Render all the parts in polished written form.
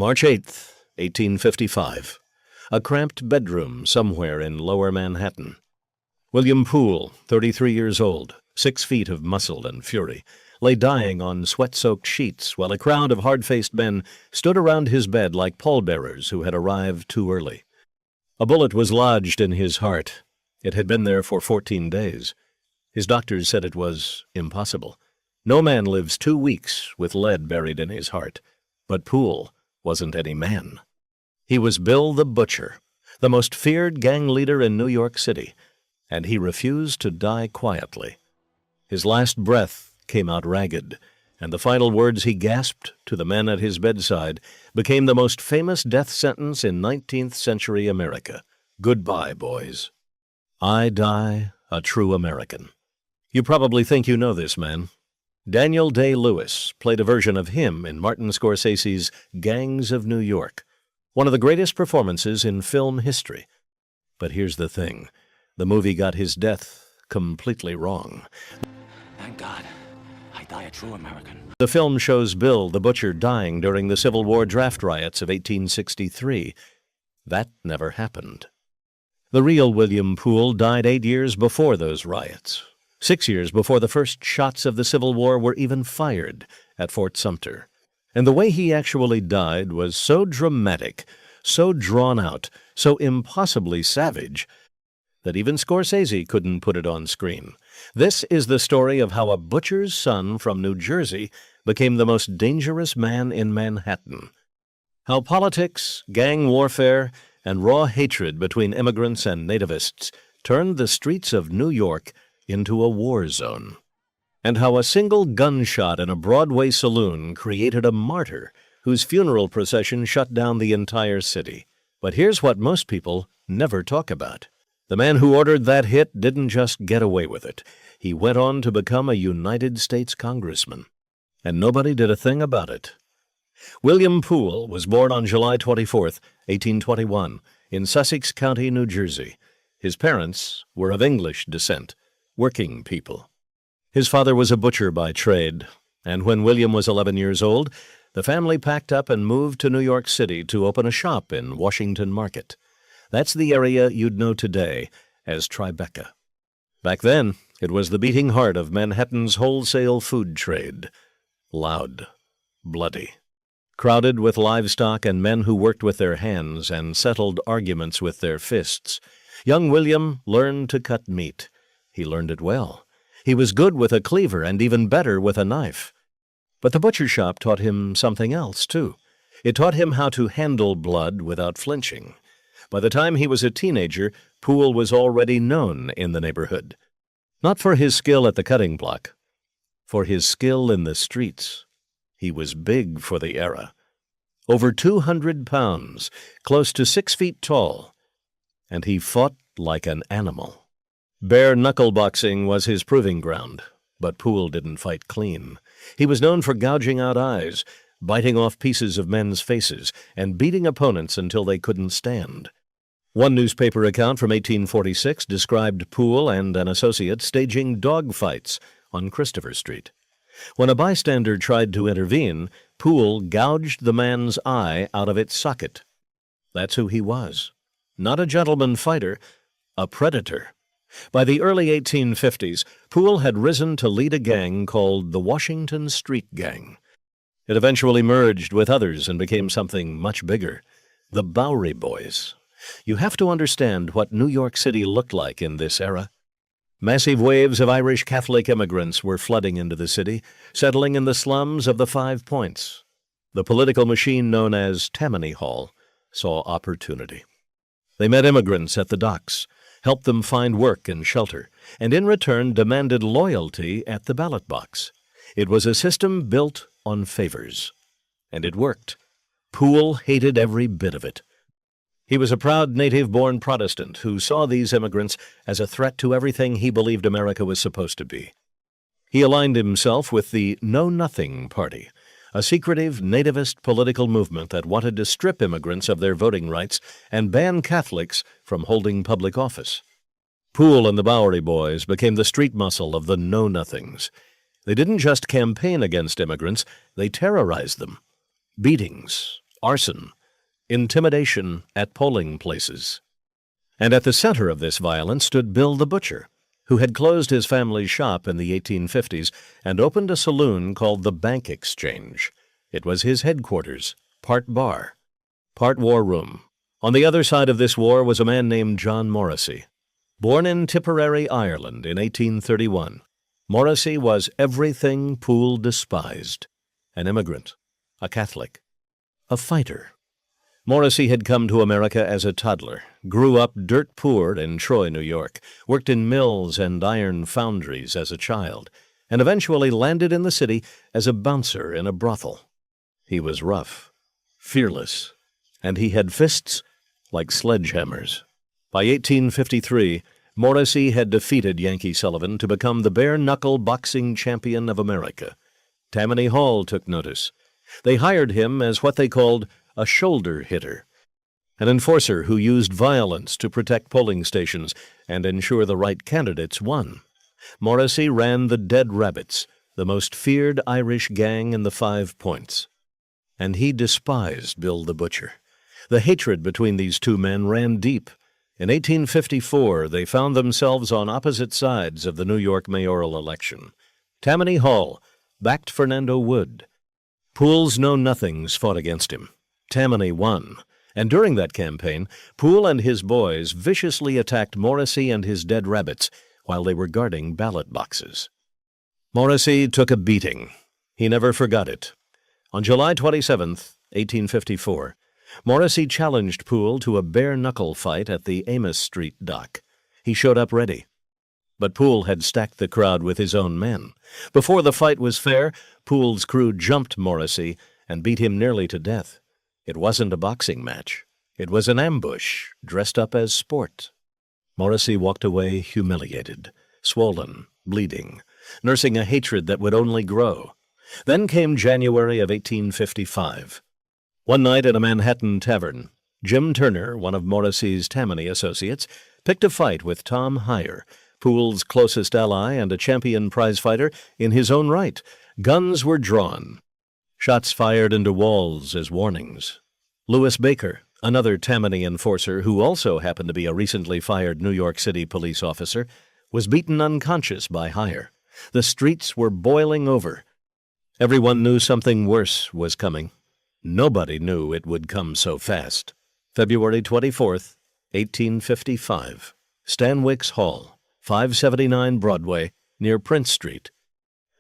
March 8th, 1855. A cramped bedroom somewhere in lower Manhattan. William Poole, 33 years old, 6 feet of muscle and fury, lay dying on sweat-soaked sheets while a crowd of hard-faced men stood around his bed like pallbearers who had arrived too early. A bullet was lodged in his heart. It had been there for 14 days. His doctors said it was impossible. No man lives 2 weeks with lead buried in his heart. But Poole wasn't any man. He was Bill the Butcher, the most feared gang leader in New York City, and he refused to die quietly. His last breath came out ragged, and the final words he gasped to the men at his bedside became the most famous death sentence in 19th century America. Goodbye, boys. I die a true American. You probably think you know this man. Daniel Day-Lewis played a version of him in Martin Scorsese's Gangs of New York, one of the greatest performances in film history. But here's the thing. The movie got his death completely wrong. Thank God, I die a true American. The film shows Bill the Butcher dying during the Civil War draft riots of 1863. That never happened. The real William Poole died 8 years before those riots, 6 years before the first shots of the Civil War were even fired at Fort Sumter. And the way he actually died was so dramatic, so drawn out, so impossibly savage, that even Scorsese couldn't put it on screen. This is the story of how a butcher's son from New Jersey became the most dangerous man in Manhattan. How politics, gang warfare, and raw hatred between immigrants and nativists turned the streets of New York into a war zone. And how a single gunshot in a Broadway saloon created a martyr whose funeral procession shut down the entire city. But here's what most people never talk about. The man who ordered that hit didn't just get away with it. He went on to become a United States congressman. And nobody did a thing about it. William Poole was born on July 24th, 1821, in Sussex County, New Jersey. His parents were of English descent, working people. His father was a butcher by trade, and when William was 11 years old, the family packed up and moved to New York City to open a shop in Washington Market. That's the area you'd know today as Tribeca. Back then, it was the beating heart of Manhattan's wholesale food trade. Loud, bloody, crowded with livestock and men who worked with their hands and settled arguments with their fists. Young William learned to cut meat. He learned it well. He was good with a cleaver and even better with a knife. But the butcher shop taught him something else, too. It taught him how to handle blood without flinching. By the time he was a teenager, Poole was already known in the neighborhood. Not for his skill at the cutting block, for his skill in the streets. He was big for the era. Over 200 pounds, close to 6 feet tall, and he fought like an animal. Bare-knuckle boxing was his proving ground, but Poole didn't fight clean. He was known for gouging out eyes, biting off pieces of men's faces, and beating opponents until they couldn't stand. One newspaper account from 1846 described Poole and an associate staging dogfights on Christopher Street. When a bystander tried to intervene, Poole gouged the man's eye out of its socket. That's who he was. Not a gentleman fighter, a predator. By the early 1850s, Poole had risen to lead a gang called the Washington Street Gang. It eventually merged with others and became something much bigger, the Bowery Boys. You have to understand what New York City looked like in this era. Massive waves of Irish Catholic immigrants were flooding into the city, settling in the slums of the 5 Points. The political machine known as Tammany Hall saw opportunity. They met immigrants at the docks, helped them find work and shelter, and in return demanded loyalty at the ballot box. It was a system built on favors. And it worked. Poole hated every bit of it. He was a proud native-born Protestant who saw these immigrants as a threat to everything he believed America was supposed to be. He aligned himself with the Know-Nothing Party, a secretive nativist political movement that wanted to strip immigrants of their voting rights and ban Catholics from holding public office. Poole and the Bowery Boys became the street muscle of the Know-Nothings. They didn't just campaign against immigrants, they terrorized them. Beatings, arson, intimidation at polling places. And at the center of this violence stood Bill the Butcher, who had closed his family's shop in the 1850s and opened a saloon called the Bank Exchange. It was his headquarters, part bar, part war room. On the other side of this war was a man named John Morrissey. Born in Tipperary, Ireland in 1831, Morrissey was everything Poole despised: an immigrant, a Catholic, a fighter. Morrissey had come to America as a toddler, grew up dirt poor in Troy, New York, worked in mills and iron foundries as a child, and eventually landed in the city as a bouncer in a brothel. He was rough, fearless, and he had fists like sledgehammers. By 1853, Morrissey had defeated Yankee Sullivan to become the bare-knuckle boxing champion of America. Tammany Hall took notice. They hired him as what they called a shoulder hitter, an enforcer who used violence to protect polling stations and ensure the right candidates won. Morrissey ran the Dead Rabbits, the most feared Irish gang in the 5 Points. And he despised Bill the Butcher. The hatred between these two men ran deep. In 1854, they found themselves on opposite sides of the New York mayoral election. Tammany Hall backed Fernando Wood. Poole's know-nothings fought against him. Tammany won, and during that campaign, Poole and his boys viciously attacked Morrissey and his Dead Rabbits while they were guarding ballot boxes. Morrissey took a beating. He never forgot it. On July 27, 1854, Morrissey challenged Poole to a bare-knuckle fight at the Amos Street dock. He showed up ready. But Poole had stacked the crowd with his own men. Before the fight was fair, Poole's crew jumped Morrissey and beat him nearly to death. It wasn't a boxing match. It was an ambush, dressed up as sport. Morrissey walked away humiliated, swollen, bleeding, nursing a hatred that would only grow. Then came January of 1855. One night at a Manhattan tavern, Jim Turner, one of Morrissey's Tammany associates, picked a fight with Tom Heyer, Poole's closest ally and a champion prizefighter in his own right. Guns were drawn. Shots fired into walls as warnings. Louis Baker, another Tammany enforcer who also happened to be a recently fired New York City police officer, was beaten unconscious by Heyer. The streets were boiling over. Everyone knew something worse was coming. Nobody knew it would come so fast. February 24th, 1855. Stanwix Hall, 579 Broadway, near Prince Street.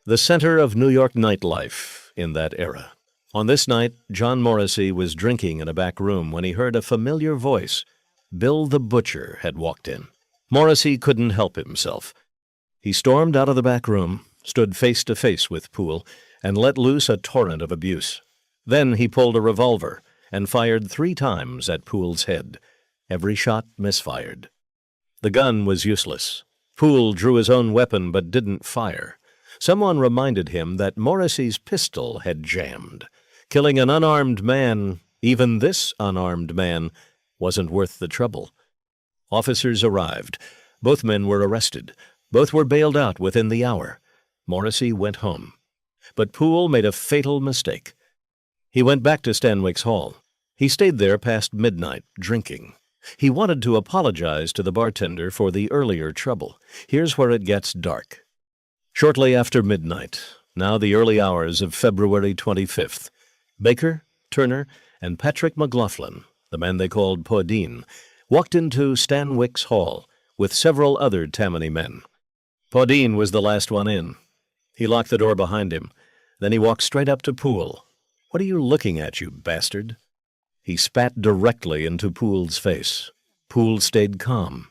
The center of New York nightlife in that era. On this night, John Morrissey was drinking in a back room when he heard a familiar voice. Bill the Butcher had walked in. Morrissey couldn't help himself. He stormed out of the back room, stood face to face with Poole, and let loose a torrent of abuse. Then he pulled a revolver and fired 3 times at Poole's head. Every shot misfired. The gun was useless. Poole drew his own weapon but didn't fire. Someone reminded him that Morrissey's pistol had jammed. Killing an unarmed man, even this unarmed man, wasn't worth the trouble. Officers arrived. Both men were arrested. Both were bailed out within the hour. Morrissey went home. But Poole made a fatal mistake. He went back to Stanwix Hall. He stayed there past midnight, drinking. He wanted to apologize to the bartender for the earlier trouble. Here's where it gets dark. Shortly after midnight, now the early hours of February 25th, Baker, Turner, and Patrick McLaughlin, the man they called Podine, walked into Stanwix Hall with several other Tammany men. Podine was the last one in. He locked the door behind him. Then he walked straight up to Poole. "What are you looking at, you bastard?" He spat directly into Poole's face. Poole stayed calm,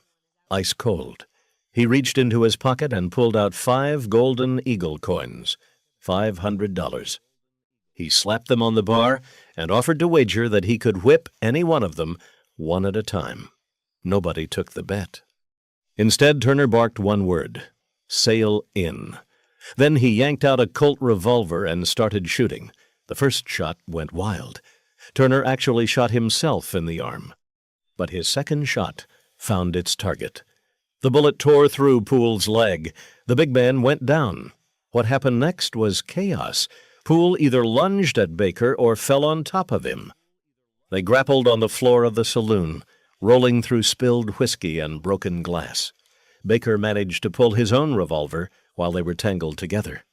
ice cold. He reached into his pocket and pulled out 5 golden eagle coins, $500. He slapped them on the bar and offered to wager that he could whip any one of them, one at a time. Nobody took the bet. Instead, Turner barked one word: "Sail in." Then he yanked out a Colt revolver and started shooting. The first shot went wild. Turner actually shot himself in the arm. But his second shot found its target. The bullet tore through Poole's leg. The big man went down. What happened next was chaos. Poole either lunged at Baker or fell on top of him. They grappled on the floor of the saloon, rolling through spilled whiskey and broken glass. Baker managed to pull his own revolver while they were tangled together.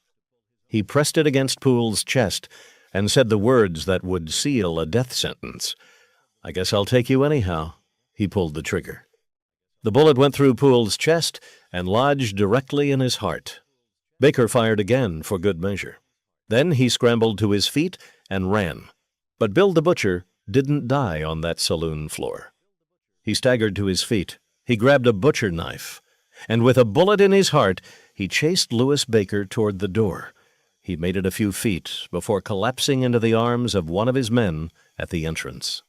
He pressed it against Poole's chest and said the words that would seal a death sentence. "I guess I'll take you anyhow." He pulled the trigger. The bullet went through Poole's chest and lodged directly in his heart. Baker fired again for good measure. Then he scrambled to his feet and ran. But Bill the Butcher didn't die on that saloon floor. He staggered to his feet. He grabbed a butcher knife, and with a bullet in his heart, he chased Louis Baker toward the door. He made it a few feet before collapsing into the arms of one of his men at the entrance.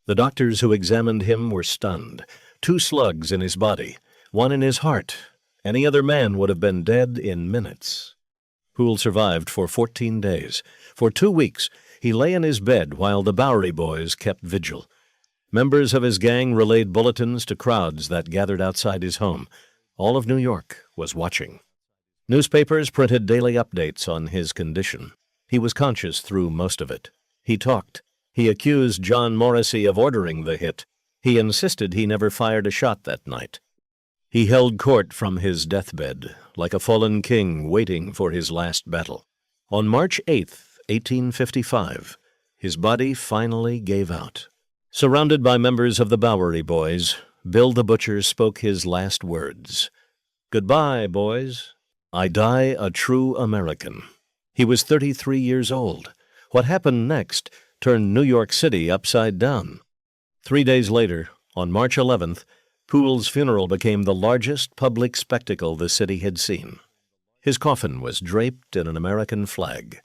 The doctors who examined him were stunned. 2 slugs in his body, 1 in his heart. Any other man would have been dead in minutes. Poole survived for 14 days. For 2 weeks, he lay in his bed while the Bowery boys kept vigil. Members of his gang relayed bulletins to crowds that gathered outside his home. All of New York was watching. Newspapers printed daily updates on his condition. He was conscious through most of it. He talked. He accused John Morrissey of ordering the hit. He insisted he never fired a shot that night. He held court from his deathbed, like a fallen king waiting for his last battle. On March 8, 1855, his body finally gave out. Surrounded by members of the Bowery boys, Bill the Butcher spoke his last words. "Goodbye, boys. I die a true American." He was 33 years old. What happened next turned New York City upside down. 3 days later, on March 11th, Poole's funeral became the largest public spectacle the city had seen. His coffin was draped in an American flag.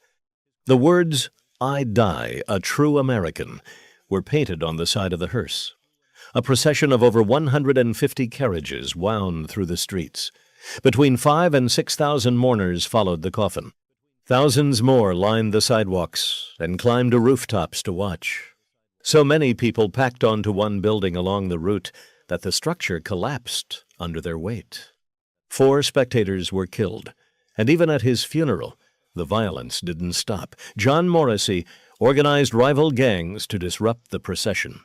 The words, "I die a true American," were painted on the side of the hearse. A procession of over 150 carriages wound through the streets. Between 5,000 and 6,000 mourners followed the coffin. Thousands more lined the sidewalks and climbed to rooftops to watch. So many people packed onto one building along the route that the structure collapsed under their weight. 4 spectators were killed, and even at his funeral, the violence didn't stop. John Morrissey organized rival gangs to disrupt the procession.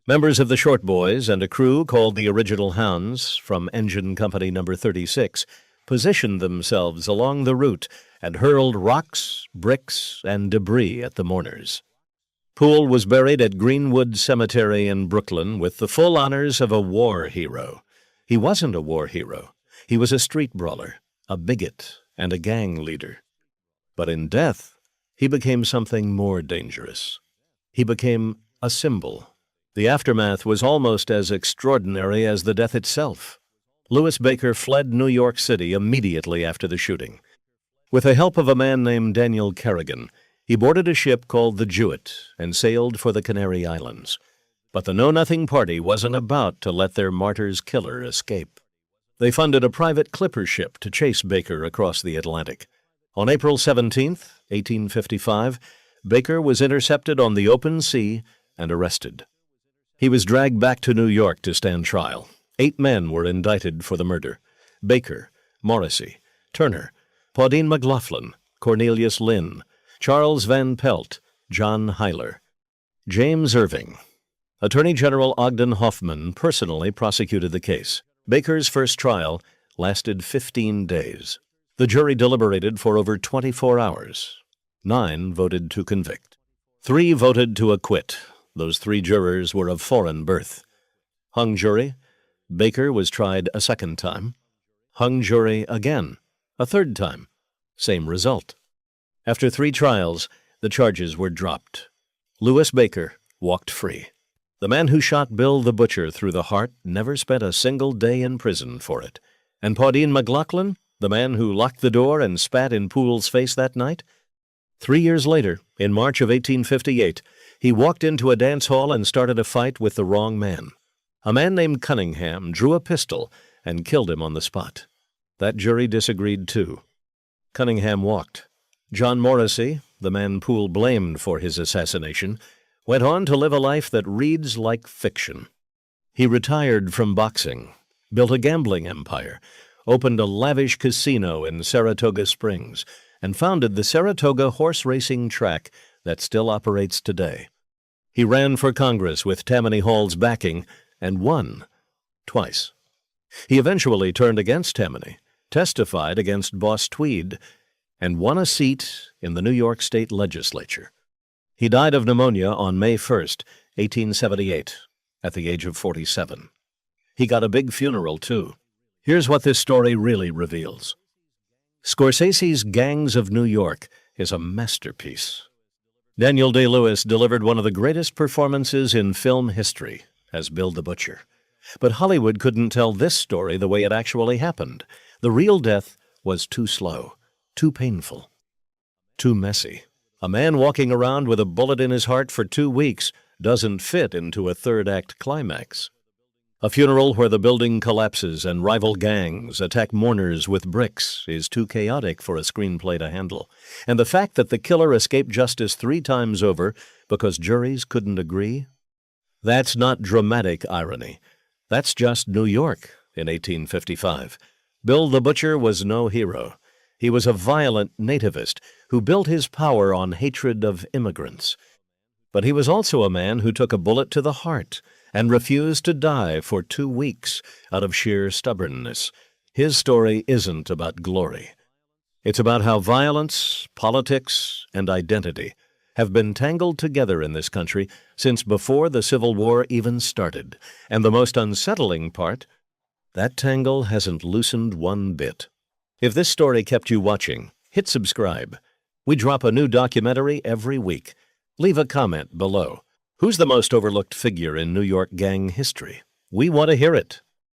Members of the Short Boys and a crew called the Original Hounds from Engine Company No. 36 positioned themselves along the route and hurled rocks, bricks, and debris at the mourners. Poole was buried at Greenwood Cemetery in Brooklyn with the full honors of a war hero. He wasn't a war hero. He was a street brawler, a bigot, and a gang leader. But in death, he became something more dangerous. He became a symbol. The aftermath was almost as extraordinary as the death itself. Louis Baker fled New York City immediately after the shooting. With the help of a man named Daniel Kerrigan, he boarded a ship called the Jewett and sailed for the Canary Islands. But the Know-Nothing Party wasn't about to let their martyr's killer escape. They funded a private clipper ship to chase Baker across the Atlantic. On April 17, 1855, Baker was intercepted on the open sea and arrested. He was dragged back to New York to stand trial. 8 men were indicted for the murder: Baker, Morrissey, Turner, Pauline McLaughlin, Cornelius Lynn, Charles Van Pelt, John Hyler, James Irving. Attorney General Ogden Hoffman personally prosecuted the case. Baker's first trial lasted 15 days. The jury deliberated for over 24 hours. 9 voted to convict. 3 voted to acquit. Those 3 jurors were of foreign birth. Hung jury, Baker was tried a second time. Hung jury again, a third time. Same result. After 3 trials, the charges were dropped. Louis Baker walked free. The man who shot Bill the Butcher through the heart never spent a single day in prison for it. And Pauline McLaughlin, the man who locked the door and spat in Poole's face that night? 3 years later, in March of 1858, he walked into a dance hall and started a fight with the wrong man. A man named Cunningham drew a pistol and killed him on the spot. That jury disagreed too. Cunningham walked. John Morrissey, the man Poole blamed for his assassination, went on to live a life that reads like fiction. He retired from boxing, built a gambling empire, opened a lavish casino in Saratoga Springs, and founded the Saratoga horse racing track that still operates today. He ran for Congress with Tammany Hall's backing and won twice. He eventually turned against Tammany, testified against Boss Tweed, and won a seat in the New York State Legislature. He died of pneumonia on May 1st, 1878, at the age of 47. He got a big funeral, too. Here's what this story really reveals. Scorsese's Gangs of New York is a masterpiece. Daniel Day-Lewis delivered one of the greatest performances in film history as Bill the Butcher. But Hollywood couldn't tell this story the way it actually happened. The real death was too slow, too painful, too messy. A man walking around with a bullet in his heart for 2 weeks doesn't fit into a third-act climax. A funeral where the building collapses and rival gangs attack mourners with bricks is too chaotic for a screenplay to handle. And the fact that the killer escaped justice 3 times over because juries couldn't agree? That's not dramatic irony. That's just New York in 1855. Bill the Butcher was no hero. He was a violent nativist who built his power on hatred of immigrants. But he was also a man who took a bullet to the heart and refused to die for 2 weeks out of sheer stubbornness. His story isn't about glory. It's about how violence, politics, and identity have been tangled together in this country since before the Civil War even started. And the most unsettling part, that tangle hasn't loosened one bit. If this story kept you watching, hit subscribe. We drop a new documentary every week. Leave a comment below. Who's the most overlooked figure in New York gang history? We want to hear it.